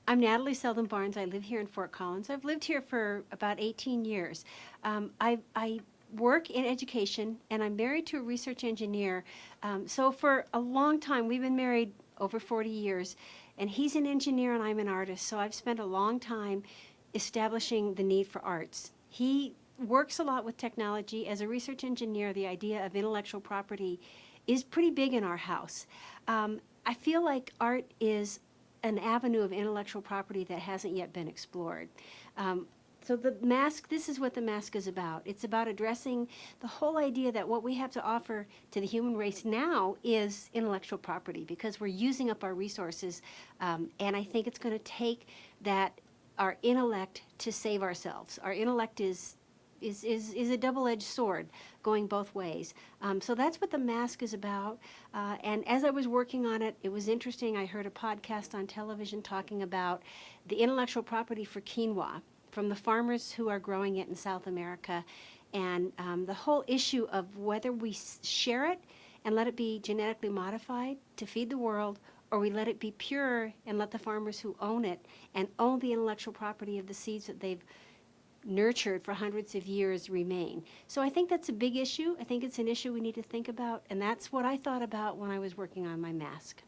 I'm Natalie Selden Barnes. I live here in Fort Collins. I've lived here for about 18 years. I work in education, and I'm married to a research engineer. So for a long time, we've been married over 40 years, and he's an engineer and I'm an artist. So I've spent a long time establishing the need for arts. He works a lot with technology. As a research engineer, the idea of intellectual property is pretty big in our house. I feel like art is an avenue of intellectual property that hasn't yet been explored. Um, so the mask, this is what the mask is about. It's about addressing the whole idea that what we have to offer to the human race now is intellectual property because we're using up our resources. And I think it's going to take that, our intellect, to save ourselves. Our intellect is a double-edged sword going both ways. So that's what the mask is about. And as I was working on it, it was interesting. I heard a podcast on television talking about the intellectual property for quinoa from the farmers who are growing it in South America, and the whole issue of whether we share it and let it be genetically modified to feed the world, or we let it be pure and let the farmers who own it and own the intellectual property of the seeds that they've nurtured for hundreds of years remain. So I think that's a big issue. I think it's an issue we need to think about, and that's what I thought about when I was working on my mask.